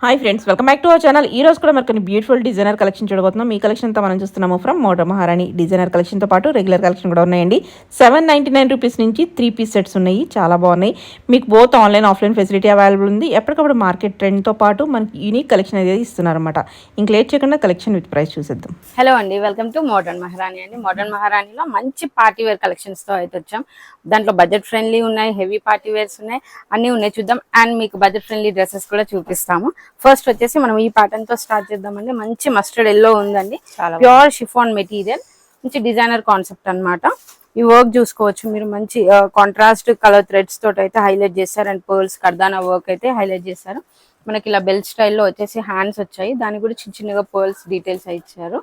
Hi friends, welcome back to our channel. ఈ రోజు కూడా మనకు బ్యూటిఫుల్ డిజైనర్ కలెక్షన్ చూడబోతున్నాం. ఈ కలెక్షన్ అంతా మనం చూస్తున్నాము ఫ్రమ్ మోడర్న్ మహారాణి. డిజైనర్ కలెక్షన్తో పాటు రెగ్యులర్ కలెక్షన్ కూడా ఉన్నాయండి. 799 రూపీస్ నుంచి 3 పీస్ సెట్స్ ఉన్నాయి, చాలా బాగున్నాయి. మీకు both online offline facility available ఉంది. ఎప్పటికప్పుడు మార్కెట్ ట్రెండ్తో పాటు మనకి యూనిక్ కలెక్షన్ అనేది ఇస్తున్నారన్నమాట. ఇంక లేట్ చేయకుండా కలెక్షన్ విత్ ప్రైస్ చూసేద్దాం. హలో అండి, వెల్కమ్ టు మోడర్న్ మహారాణి అండి. మోడర్న్ మహారాణిలో మంచి పార్టీ వేర్ కలెక్షన్స్ తో అయితే వచ్చాం. దాంట్లో బడ్జెట్ ఫ్రెండ్లీ ఉన్నాయి, హెవీ పార్టీ వేర్స్ ఉన్నాయి, అన్ని ఉన్నాయి. చూద్దాం. అండ్ మీకు బడ్జెట్ ఫ్రెండ్లీ డ్రెస్సెస్ కూడా చూపిస్తాము. ఫస్ట్ వచ్చేసి మనం ఈ ప్యాటర్న్ తో స్టార్ట్ చేద్దామండి. మంచి మస్టర్డ్ ఎల్లో ఉందండి, ప్యూర్ షిఫాన్ మెటీరియల్, మంచి డిజైనర్ కాన్సెప్ట్ అన్నమాట. ఈ వర్క్ చూసుకోవచ్చు మీరు, మంచి కాంట్రాస్ట్ కలర్ థ్రెడ్స్ తోటి అయితే హైలైట్ చేశారు. అండ్ పర్ల్స్ కర్దానా వర్క్ అయితే హైలైట్ చేశారు. మనకి ఇలా బెల్ట్ స్టైల్లో వచ్చేసి హ్యాండ్స్ వచ్చాయి, దానికి కూడా చిన్న చిన్నగా పర్ల్స్ డీటెయిల్స్ ఇచ్చారు.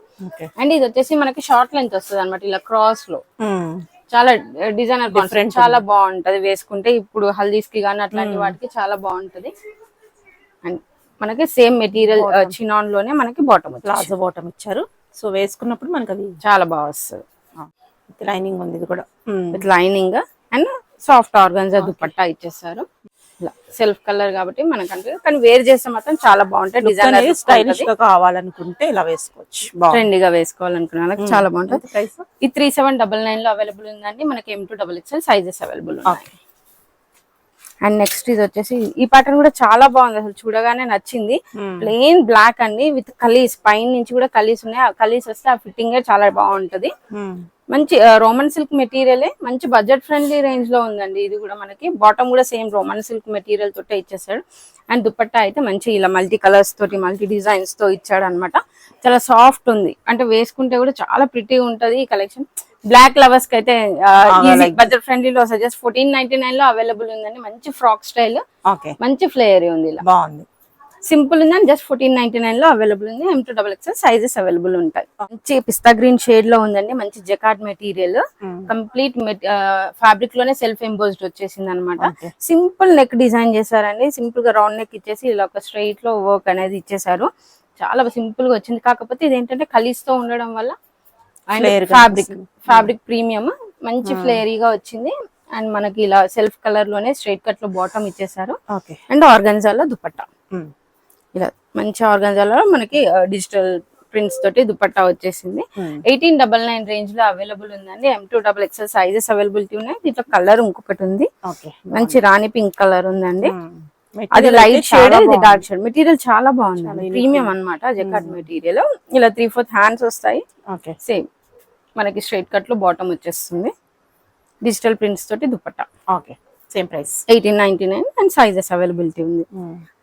అండ్ ఇది వచ్చేసి మనకి షార్ట్ లెంత్ వస్తుంది అనమాట, ఇలా క్రాస్ లో చాలా డిజైనర్ కాన్సెప్ట్, చాలా బాగుంటది వేసుకుంటే. ఇప్పుడు హల్దీస్ కి కానీ అట్లాంటి వాటికి చాలా బాగుంటది. అండ్ మనకి సేమ్ మెటీరియల్ చినాన్ లోనే మనకి బాటమ్ ప్లాజో బాటమ్ ఇచ్చారు. సో వేసుకున్నప్పుడు మనకి అది చాలా బాగా వస్తుంది. లైనింగ్ ఉంది, ఇది కూడా with lining and soft organza dupatta ఇచ్చేసారు. ఇలా సెల్ఫ్ కలర్ కాబట్టి మనకంటే, కానీ వేర్ చేస్తే మాత్రం చాలా బాగుంటాయి. డిజైనర్ స్టైలిష్ గా కావాలనుకుంటే ఇలా వేసుకోవచ్చు, ట్రెండీగా వేసుకోవాలనుకున్నా చాలా బాగుంటుంది. ఈ 3799 లో అవైలబుల్ ఉందండి. మనకి M2XXL సైజెస్ అవైలబుల్ ఉన్నాయి. అండ్ నెక్స్ట్ ఇది వచ్చేసి ఈ ప్యాటర్న్ కూడా చాలా బాగుంది, అసలు చూడగానే నచ్చింది. ప్లెయిన్ బ్లాక్ అండి, విత్ కలీస్, పైన నుంచి కూడా కలీస్ ఉన్నాయి. ఆ కలీస్ వస్తే ఆ ఫిట్టింగ్ చాలా బాగుంటది. మంచి రోమన్ సిల్క్ మెటీరియలే, మంచి బడ్జెట్ ఫ్రెండ్లీ రేంజ్ లో ఉందండి. ఇది కూడా మనకి బాటమ్ కూడా సేమ్ రోమన్ సిల్క్ మెటీరియల్ తోటే ఇచ్చేసాడు. అండ్ దుపట్టా అయితే మంచి ఇలా మల్టీ కలర్స్ తోటి మల్టీ డిజైన్స్ తో ఇచ్చాడు అనమాట. చాలా సాఫ్ట్ ఉంది, అంటే వేసుకుంటే కూడా చాలా ప్రిటీ ఉంటది. ఈ కలెక్షన్ బ్లాక్ లవర్స్ కి అయితే బడ్జెట్ ఫ్రెండ్లీ లో సజెస్ట్ 1499 లో అవైలబుల్ ఉందండి. మంచి ఫ్రాక్ స్టైల్, మంచి ఫ్లేయర్ ఉంది, ఇలా బాగుంది, సింపుల్ ఉందని జస్ట్ 1499 లో అవైలబుల్ ఉంది. M2XXL సైజెస్ అవైలబుల్ ఉంటాయి. మంచి పిస్తా గ్రీన్ షేడ్ లో ఉందండి, మంచి జకార్డ్ మెటీరియల్, కంప్లీట్ ఫ్యాబ్రిక్ లోనే సెల్ఫ్ ఎంబోస్డ్ వచ్చేసింది అనమాట. సింపుల్ నెక్ డిజైన్ చేశారండి, సింపుల్ గా రౌండ్ నెక్ ఇచ్చేసి ఇలా ఒక స్ట్రైట్ లో వర్క్ అనేది ఇచ్చేసారు. చాలా సింపుల్ గా వచ్చింది. కాకపోతే ఇదేంటంటే కలీస్ తో ఉండడం వల్ల ఫ్యాబ్రిక్ ప్రీమియం, మంచి ఫ్లేరీగా వచ్చింది. అండ్ మనకి ఇలా సెల్ఫ్ కలర్ లోనే స్ట్రైట్ కట్ లో బాటమ్ ఇచ్చేసారు. అండ్ ఆర్గన్జాలో దుపట్టా, ఇలా మంచి ఆర్గన్జాలో మనకి డిజిటల్ ప్రింట్స్ తోటి దుపట్టా వచ్చేసింది. 1899 రేంజ్ లో అవైలబుల్ ఉందండి. M2XXL సైజెస్ అవైలబిలిటీ ఉన్నాయి. దీంట్లో కలర్ ఇంకొకటి ఉంది, మంచి రాణి పింక్ కలర్ ఉందండి. అది లైట్ షేడ్, ఇది డార్క్ షేడ్. మెటీరియల్ చాలా బాగుంది, ప్రీమియం అన్నమాట. జకార్డ్ మెటీరియల్, ఇలా 3/4 హ్యాండ్స్ వస్తాయి. సేమ్ మనకి స్ట్రైట్ కట్ లో బాటమ్ వచ్చేస్తుంది, డిజిటల్ ప్రింట్స్ తోటి dupatta. Same price 1899 and sizes availability ఉంది.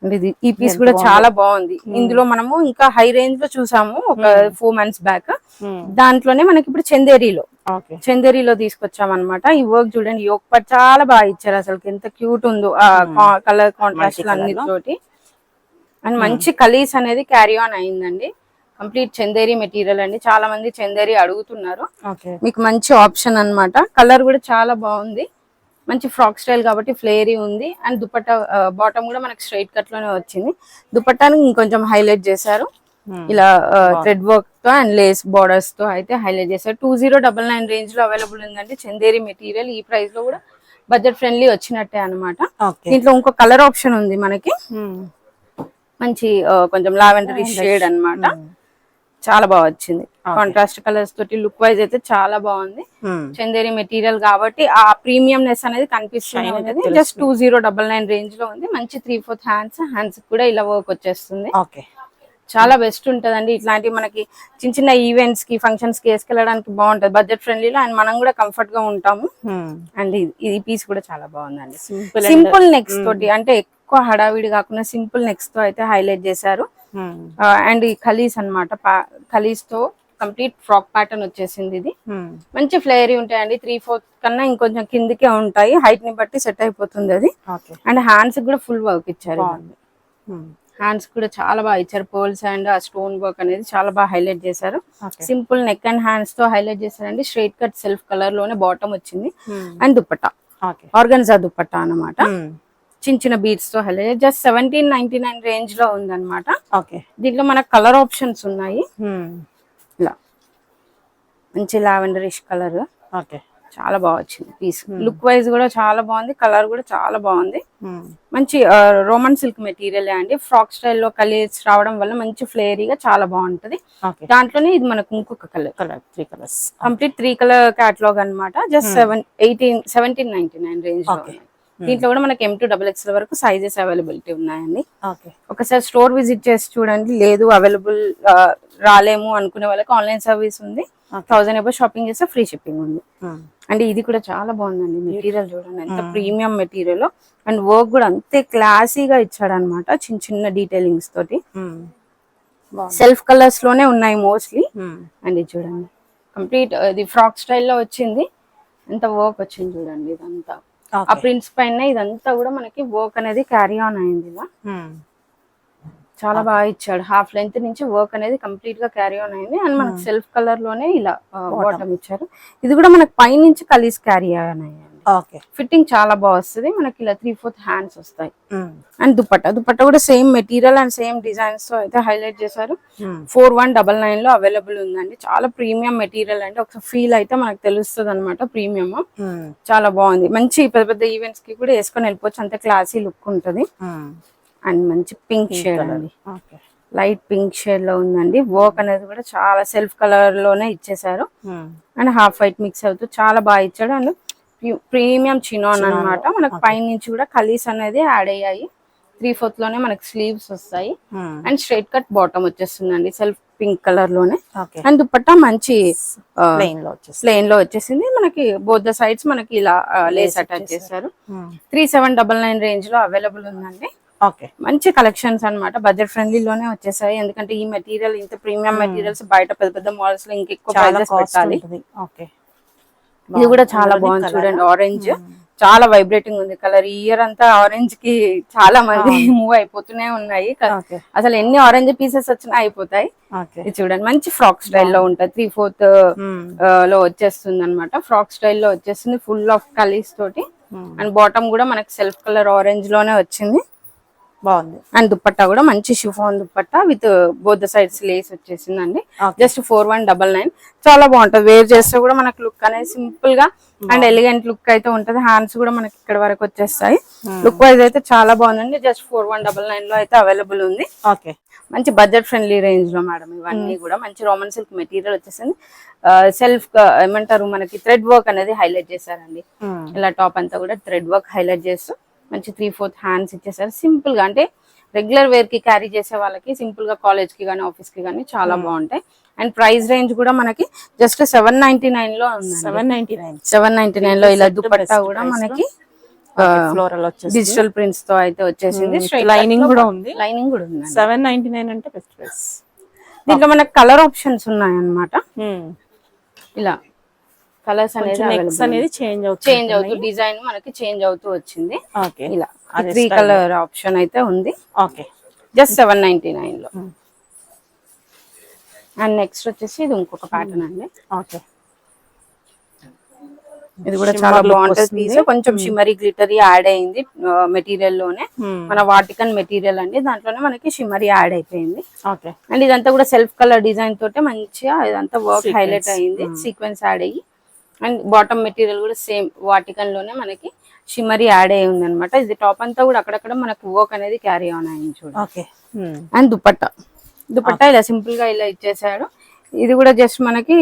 అంటే ఇది ఈ పీస్ కూడా చాలా బాగుంది. ఇందులో మనము ఇంకా హై రేంజ్ లో చూసాము ఒక 4 months బ్యాక్. దాంట్లోనే మనకి ఇప్పుడు చందేరిలో తీసుకొచ్చాం అనమాట. ఈ వర్క్ చూడండి, యోక్ పట్ చాలా బాగా ఇచ్చారు, అసలు ఎంత క్యూట్ ఉందో కలర్ కాంట్రాస్ట్ అన్నిటితోటి. అండ్ మంచి కలీస్ అనేది క్యారీ ఆన్ అయిందండి. కంప్లీట్ చందేరి మెటీరియల్ అండి, చాలా మంది చందేరి అడుగుతున్నారు. మీకు మంచి ఆప్షన్ అన్నమాట. కలర్ కూడా చాలా బాగుంది, మంచి ఫ్రాక్ స్టైల్ కాబట్టి ఫ్లేరీ ఉంది. అండ్ దుపట్టా బాటమ్ కూడా మనకి స్ట్రైట్ కట్ లోనే వచ్చింది. దుపట్టాని ఇంకొంచెం హైలైట్ చేశారు, ఇలా థ్రెడ్ వర్క్ తో అండ్ లేస్ బోర్డర్స్ తో అయితే హైలైట్ చేశారు. 2099 రేంజ్ లో అవైలబుల్ ఉందండి చందేరి మెటీరియల్. ఈ ప్రైస్ లో కూడా బడ్జెట్ ఫ్రెండ్లీ వచ్చినట్టే అనమాట. దీంట్లో ఇంకో కలర్ ఆప్షన్ ఉంది మనకి, మంచి కొంచెం లావెండరీ షేడ్ అన్నమాట. చాలా బాగా వచ్చింది, కాంట్రాస్ట్ కలర్స్ తోటి లుక్ వైజ్ అయితే చాలా బాగుంది. చందేరి మెటీరియల్ కాబట్టి ఆ ప్రీమియంనెస్ అనేది కనిపిస్తుంది. జస్ట్ 2099 రేంజ్ లో ఉంది. మంచి 3/4 హ్యాండ్స్ కూడా ఇలా వర్క్ వచ్చేస్తుంది. చాలా బెస్ట్ ఉంటదండి. ఇట్లాంటి మనకి చిన్న చిన్న ఈవెంట్స్ కి ఫంక్షన్స్ కి వేసుకెళ్ళడానికి బాగుంటది, బడ్జెట్ ఫ్రెండ్లీలో. అండ్ మనం కూడా కంఫర్ట్ గా ఉంటాము. అండ్ ఈ పీస్ కూడా చాలా బాగుందండి. సింపుల్ నెక్స్ తోటి, అంటే ఎక్కువ హడావిడి కాకుండా సింపుల్ నెక్స్ తో అయితే హైలైట్ చేశారు. అండ్ ఈ ఖలీస్ అన్నమాట, ఖలీస్ తో కంప్లీట్ ఫ్రాక్ ప్యాటర్న్ వచ్చేసింది. ఇది మంచి ఫ్లేరీ ఉంటాయండి. 3/4 కన్నా ఇంకొంచెం కిందికే ఉంటాయి, హైట్ ని బట్టి సెట్ అయిపోతుంది అది. అండ్ హ్యాండ్స్ కూడా ఫుల్ వర్క్ ఇచ్చారు, హ్యాండ్స్ కూడా చాలా బాగా ఇచ్చారు. పర్ల్స్ అండ్ ఆ స్టోన్ వర్క్ అనేది చాలా బాగా హైలైట్ చేశారు. సింపుల్ నెక్ అండ్ హ్యాండ్స్ తో హైలైట్ చేశారండి. స్ట్రైట్ కట్ సెల్ఫ్ కలర్ లోనే బాటమ్ వచ్చింది. అండ్ దుపట్టా ఆర్గన్జా దుపట్టా అన్నమాట, చిన్న చిన్న బీట్స్ తో హైలైట్. జస్ట్ 1799 రేంజ్ లో ఉందన్నమాట. దీంట్లో మనకు కలర్ ఆప్షన్స్ ఉన్నాయి, ఇలా మంచి లావెండరిష్ కలర్, చాలా బాగా వచ్చింది పీస్. లుక్ వైజ్ కూడా చాలా బాగుంది, కలర్ కూడా చాలా బాగుంది. మంచి రోమన్ సిల్క్ మెటీరియల్ అండి. ఫ్రాక్ స్టైల్లో కలర్స్ రావడం వల్ల మంచి ఫ్లేరీగా చాలా బాగుంటది. దాంట్లోనే ఇది మనకు ఇంకొక colour 3 colours complete 3 colour catalogue అన్నమాట. జస్ట్ 1799 రేంజ్ లో. దీంట్లో కూడా మనకి M2XXL వరకు సైజెస్ అవైలబిలిటీ ఉన్నాయండి. ఒకసారి స్టోర్ విజిట్ చేసి చూడండి. లేదు అవైలబుల్ రాలేము అనుకునే వాళ్ళకి ఆన్లైన్ సర్వీస్ ఉంది. 1000 అబౌవ్ షాపింగ్ చేస్తే ఫ్రీ షిప్పింగ్ ఉంది. అండ్ ఇది కూడా చాలా బాగుందండి. మెటీరియల్ చూడండి ఎంత ప్రీమియం మెటీరియల్. అండ్ వర్క్ కూడా అంతే క్లాసీగా ఇచ్చాడు అనమాట. చిన్న చిన్న డీటెయిలింగ్స్ తోటి సెల్ఫ్ కలర్స్ లోనే ఉన్నాయి మోస్ట్లీ. అండ్ ఇది చూడండి కంప్లీట్ ఇది ఫ్రాక్ స్టైల్లో వచ్చింది. ఎంత వర్క్ వచ్చింది చూడండి. ఇదంతా ఆ ప్రింట్స్ పైన ఇదంతా కూడా మనకి వర్క్ అనేది క్యారీ ఆన్ అయింది. ఇలా చాలా బాగా ఇచ్చాడు. హాఫ్ లెంత్ నుంచి వర్క్ అనేది కంప్లీట్ గా క్యారీ ఆన్ అయింది. అండ్ మనకి సెల్ఫ్ కలర్ లోనే ఇలా బాటమ్ ఇచ్చారు. ఇది కూడా మనకి పై నుంచి కలిసి క్యారీ ఆన్ అయ్యాయి. ఫిట్టింగ్ చాలా బాగా వస్తుంది. మనకి ఇలా 3/4 హ్యాండ్స్ వస్తాయి. అండ్ దుపట్టా కూడా same material and same designs తో అయితే హైలైట్ చేశారు. 4199 లో అవైలబుల్ ఉందండి. చాలా ప్రీమియం మెటీరియల్ అండి. ఒక ఫీల్ అయితే మనకు తెలుస్తుంది అనమాట. ప్రీమియం చాలా బాగుంది. మంచి పెద్ద పెద్ద ఈవెంట్స్ కి కూడా వేసుకొని వెళ్ళిపోవచ్చు. అంత క్లాసీ లుక్ ఉంటది. అండ్ మంచి పింక్ షేడ్ అండి. లైట్ పింక్ షేడ్ లో ఉందండి. వర్క్ అనేది కూడా చాలా సెల్ఫ్ కలర్ లోనే ఇచ్చేసారు. అండ్ హాఫ్ వైట్ మిక్స్ అవుతూ చాలా బాగా ఇచ్చాడు. అండ్ ప్రీమియం చినాన్ అన్నమాట. మనకు పై నుంచి కూడా కలీస్ అనేది యాడ్ అయ్యాయి. 3/4 లోనే మనకి స్లీవ్స్ వస్తాయి. అండ్ స్ట్రైట్ కట్ బాటమ్ వచ్చేస్తుందండి సెల్ఫ్ పింక్ కలర్ లోనే. అండ్ దుపట్టా మంచి ప్లెయిన్ లో వచ్చేసింది. మనకి బోత్ ద సైడ్స్ మనకి ఇలా లేస్ అటాచ్ చేశారు. 3799 రేంజ్ లో అవైలబుల్ ఉందండి. మంచి కలెక్షన్స్ అన్నమాట. బడ్జెట్ ఫ్రెండ్లీ లోనే వచ్చేసాయి. ఎందుకంటే ఈ మెటీరియల్ ఇంత ప్రీమియం మెటీరియల్స్ బయట పెద్ద పెద్ద మాల్స్ లో ఇంకెక్కువ ప్రైజెస్ పెట్టాలి. ఇది కూడా చాలా బాగుంది చూడండి. ఆరెంజ్ చాలా వైబ్రేటింగ్ ఉంది కలర్. ఇయర్ అంతా ఆరెంజ్ కి చాలా మంది మూవ్ అయిపోతూనే ఉన్నాయి. అసలు ఎన్ని ఆరెంజ్ పీసెస్ వచ్చినా అయిపోతాయి. ఇది చూడండి మంచి ఫ్రాక్ స్టైల్లో ఉంటది. 3/4 లో వచ్చేస్తుంది అనమాట. ఫ్రాక్ స్టైల్లో వచ్చేస్తుంది ఫుల్ ఆఫ్ కలీస్ తోటి. అండ్ బాటమ్ కూడా మనకి సెల్ఫ్ కలర్ ఆరెంజ్ లోనే వచ్చింది. బాగుంది. అండ్ దుపట్టా కూడా మంచి chiffon dupatta with both the sides Lay's వచ్చేసిందండి. జస్ట్ 4199. చాలా బాగుంటది. వేర్ చేస్తే కూడా మనకి లుక్ అనేది సింపుల్ గా అండ్ ఎలిగెంట్ లుక్ అయితే ఉంటది. హ్యాండ్స్ కూడా మనకి ఇక్కడ వరకు వచ్చేస్తాయి. లుక్ వైజ్ అయితే చాలా బాగుందండి. జస్ట్ 4199 లో అయితే అవైలబుల్ ఉంది. మంచి బడ్జెట్ ఫ్రెండ్లీ రేంజ్ లో మేడం ఇవన్నీ కూడా. మంచి రోమన్ సిల్క్ మెటీరియల్ వచ్చేసింది. సెల్ఫ్ ఏమంటారు మనకి థ్రెడ్ వర్క్ అనేది హైలైట్ చేశారండి. ఇలా టాప్ అంతా కూడా థ్రెడ్ వర్క్ హైలైట్ చేస్తూ మంచి 3/4 హ్యాండ్స్ ఇచ్చేసారు. సింపుల్ గా అంటే రెగ్యులర్ వేర్ కి క్యారీ చేసే వాళ్ళకి సింపుల్ గా కాలేజ్ కి కానీ ఆఫీస్ కి కానీ చాలా బాగుంటాయి. అండ్ ప్రైస్ రేంజ్ కూడా మనకి జస్ట్ 799 లో ఉంది. 799 లో ఇలా దుపట్టా కూడా మనకి ఫ్లోరల్ డిజిటల్ ప్రింట్స్ తో అయితే వచ్చేసింది. లైనింగ్ కూడా ఉంది. 799 అంటే బెస్ట్ ప్రైస్. దీంట్లో మనకి కలర్ ఆప్షన్స్ ఉన్నాయి అన్నమాట. ఇలా కలర్స్ అనేది చేంజ్ అవుతూ డిజైన్ మనకి చేంజ్ అవుతూ వచ్చింది. ఇలా 3 కలర్ ఆప్షన్ అయితే ఉంది. జస్ట్ 799 లో. అండ్ నెక్స్ట్ వచ్చేసి ఇది ఇంకొక ప్యాటర్న్ అండి. ఇది కూడా చాలా బాగుంటది పీస్. కొంచెం షిమరీ గ్లిటరీ యాడ్ అయింది మెటీరియల్ లోనే. మన వాటికన్ మెటీరియల్ అండి. దాంట్లోనే మనకి షిమరీ యాడ్ అయిపోయింది. అండ్ ఇదంతా కూడా సెల్ఫ్ కలర్ డిజైన్ తోటే మంచిగా ఇదంతా వర్క్ హైలైట్ అయింది. సీక్వెన్స్ యాడ్ అయ్యి. అండ్ బాటమ్ మెటీరియల్ కూడా సేమ్ వాటికన్ లోనే మనకి షిమరీ యాడ్ అయ్యి ఉంది అనమాట. ఇది టాప్ అంతా కూడా అక్కడక్కడ మనకు వర్క్ అనేది క్యారీ ఆన్ అయింది చూడండి. అండ్ దుపట్టా ఇలా సింపుల్ గా ఇలా ఇచ్చేసాడు. ఇది కూడా జస్ట్ మనకి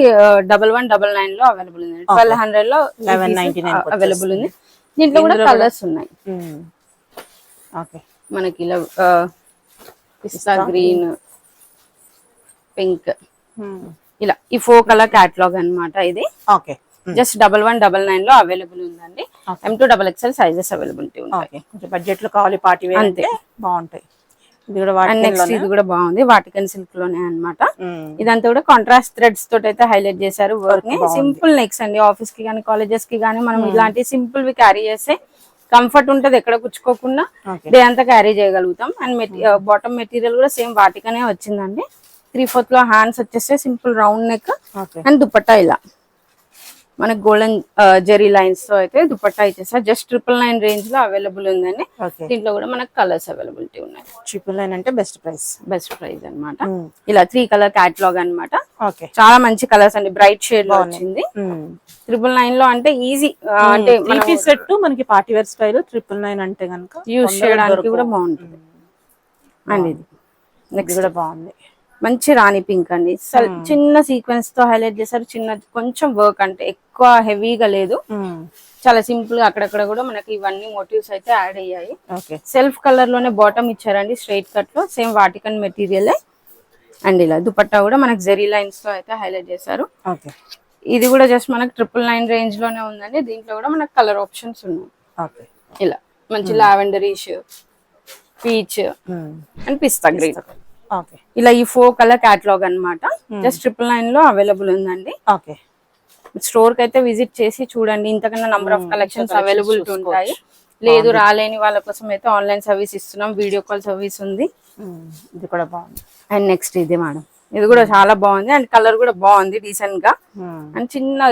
1199 లో అవైలబుల్ ఉంది. 1200 లో 1199 అవైలబుల్ ఉంది. దీంట్లో కూడా కలర్స్ ఉన్నాయి. మనకి ఇలా పిస్తా గ్రీన్, పింక్, ఇలా ఈ 4 కలర్ క్యాటలాగ్ అన్నమాట ఇది. జస్ట్ 1199 లో అవైలబుల్ ఉందండి. M2XXL సైజెస్ అవైలబిలిటీ ఉంటాయి. బడ్జెట్ లో కావాలి పార్టీ వేర్ అంటే బాగుంటాయి. నెక్స్ట్ ఇది కూడా బాగుంది. వాటికన్ సిల్క్ లోనే అన్నమాట. ఇదంతా కూడా కాంట్రాస్ట్ థ్రెడ్స్ తోటి అయితే హైలైట్ చేశారు వర్క్ ని. సింపుల్ నెక్స్ అండి. ఆఫీస్ కి కానీ కాలేజెస్ కి కానీ మనం ఇలాంటి సింపుల్ వి క్యారీ చేస్తే కంఫర్ట్ ఉంటది. ఎక్కడ కుచ్చుకోకుండా డే అంతా క్యారీ చేయగలుగుతాం. అండ్ బాటమ్ మెటీరియల్ కూడా సేమ్ వాటికనే వచ్చిందండి. 3/4 లో హ్యాండ్స్ వచ్చేస్తే simple round neck. And dupatta ఇలా మనకి గోల్డెన్ జెరీ లైన్స్ తో అయితే దుపట్టా ఇచ్చేసారు. జస్ట్ 999 రేంజ్ లో అవైలబుల్ ఉందండి. ఓకే. దీంట్లో కూడా మనకు కలర్స్ అవైలబిలిటీ ఉన్నాయి. 999 అంటే బెస్ట్ ప్రైస్. బెస్ట్ ప్రైస్ అన్నమాట. ఇలా 3 కలర్ క్యాటలాగ్ అన్నమాట. ఓకే. చాలా మంచి కలర్స్ అండి, బ్రైట్ షేడ్ లో వచ్చింది. 999 లో అంటే ఈజీ, అంటే 3 పీస్ సెట్ మనకి పార్టీ వేర్ స్టైల్ 999 అంటే గనుక యూజ్ చేయడానికి కూడా బాగుంటుంది. అండ్ ఇది నెక్స్ట్ కూడా బాగుంది. మంచి రాణి పింక్ అండి. చిన్న సీక్వెన్స్ తో హైలైట్ చేశారు. చిన్న కొంచెం వర్క్, అంటే ఎక్కువ హెవీగా లేదు, చాలా సింపుల్ గా అక్కడక్కడ కూడా మనకి ఇవన్నీ మోటివ్స్ అయితే యాడ్ అయ్యాయి. ఓకే. సెల్ఫ్ కలర్ లోనే బాటమ్ ఇచ్చారండి, స్ట్రైట్ కట్ లో సేమ్ వాటికన్ మెటీరియల్. అండ్ ఇలా దుపట్టా కూడా మనకి జెరీ లైన్స్ తో అయితే హైలైట్ చేశారు. ఓకే. ఇది కూడా జస్ట్ మనకి 999 రేంజ్ లోనే ఉందండి. దీంట్లో కూడా మనకి కలర్ ఆప్షన్స్ ఉన్నాయి. ఓకే. ఇలా మంచి lavenderish, peach and pista green. Okay. ఇలా ఈ 4 కలర్ క్యాటలాగ్ అన్నమాట. జస్ట్ 999 లో అవైలబుల్ ఉందండి. ఓకే. స్టోర్ కి అయితే విజిట్ చేసి చూడండి, ఇంతకన్నా నంబర్ ఆఫ్ కలెక్షన్స్ అవైలబుల్ ఉంటాయి. లేదు రాలేని వాళ్ళ కోసం అయితే ఆన్లైన్ సర్వీస్ ఇస్తున్నాం, వీడియో కాల్ సర్వీస్ ఉంది. ఇది కూడా బాగుంది. అండ్ నెక్స్ట్ ఇది మేడం, ఇది కూడా చాలా బాగుంది అండ్ కలర్ కూడా బాగుంది డీసెంట్ గా. అండ్ చిన్న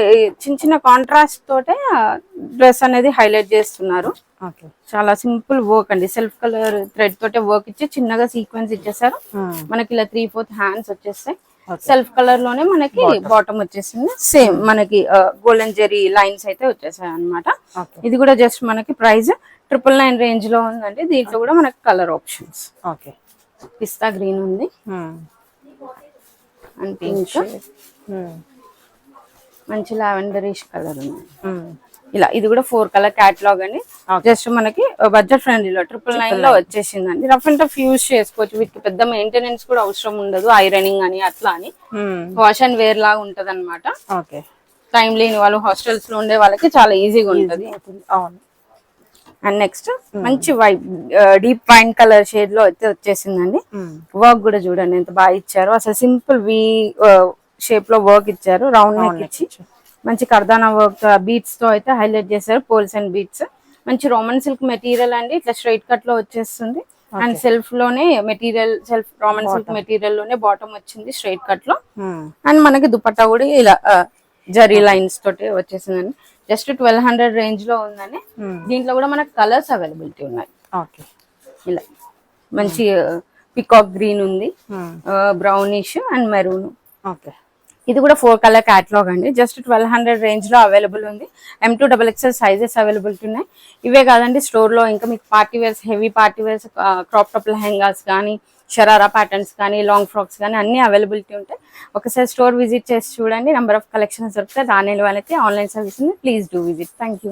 చిన్న కాంట్రాస్ట్ తోటే డ్రెస్ అనేది హైలైట్ చేస్తున్నారు. ఓకే. చాలా సింపుల్ వర్క్ అండి, సెల్ఫ్ కలర్ థ్రెడ్ తోటే వర్క్ ఇచ్చి చిన్నగా సీక్వెన్స్ ఇచ్చేసారు. మనకి ఇలా 3/4 హ్యాండ్స్ వచ్చేస్తాయి. సెల్ఫ్ కలర్ లోనే మనకి బాటమ్ వచ్చేసింది. సేమ్ మనకి గోల్డెన్ జెరీ లైన్స్ అయితే వచ్చేసాయి అన్నమాట. ఇది కూడా జస్ట్ మనకి ప్రైస్ 999 రేంజ్ లో ఉందండి. దీంట్లో కూడా మనకి కలర్ ఆప్షన్స్. ఓకే. పిస్తా గ్రీన్ ఉంది అండ్ పింక్, మంచి లావెండరిష్ కలర్ ఉంది. ఇలా ఇది కూడా 4 కలర్ క్యాటలాగ్ అండి. జస్ట్ మనకి బడ్జెట్ ఫ్రెండ్లీలో 999 లో వచ్చేసిందండి. రఫ్ అండ్ టఫ్ యూజ్ చేసుకోవచ్చు, వీటికి పెద్ద మెయింటెనెన్స్ కూడా అవసరం ఉండదు, ఐరనింగ్ అని అట్లా అని. వాష్ అండ్ వేర్ లాగా ఉంటది అనమాట. ఓకే. టైం లేని వాళ్ళు, హాస్టల్స్ లో ఉండే వాళ్ళకి చాలా ఈజీగా ఉంటది. అవును. అండ్ నెక్స్ట్ మంచి white deep wine colour shade లో అయితే వచ్చేసిందండి. వర్క్ కూడా చూడండి ఎంత బాగా ఇచ్చారు. అసలు సింపుల్ వి షేప్ లో వర్క్ ఇచ్చారు, రౌండ్ నెక్ ఇచ్చి మంచి కర్దానా వర్క్ బీట్స్ తో అయితే హైలైట్ చేశారు. పోల్స్ అండ్ బీట్స్, మంచి రోమన్ సిల్క్ మెటీరియల్ అండి. ఇట్లా స్ట్రైట్ కట్ లో వచ్చేస్తుంది. అండ్ సెల్ఫ్ లోనే material, self Roman silk material లోనే బాటమ్ వచ్చింది స్ట్రైట్ కట్ లో. అండ్ మనకి దుపట్టా కూడా ఇలా జరీ లైన్స్ తోటి వచ్చేసిందండి. జస్ట్ 1200 రేంజ్ లో ఉందని. దీంట్లో కూడా మనకి కలర్స్ అవైలబిలిటీ ఉన్నాయి. ఓకే. ఇలా మంచి పికాక్ గ్రీన్ ఉంది, బ్రౌనిష్ అండ్ మెరూన్. ఓకే. ఇది కూడా 4 కలర్ క్యాటలాగ్ అండి. జస్ట్ 1200 రేంజ్ లో అవైలబుల్ ఉంది. M2 XXL సైజెస్ అవైలబిలిటీ ఉన్నాయి. ఇవే కాదండి, స్టోర్ లో ఇంకా మీకు party wears, heavy party wears, crop top lehengas కానీ, షరారా ప్యాటర్న్స్ కానీ, లాంగ్ ఫ్రాక్స్ కానీ అన్ని అవైలబిలిటీ ఉంటాయి. ఒకసారి స్టోర్ విజిట్ చేసి చూడండి, నెంబర్ ఆఫ్ కలెక్షన్స్ దొరుకుతాయి. రాని వాళ్ళకి ఆన్లైన్ సర్వీస్ ఉంది. Please do visit. Thank you.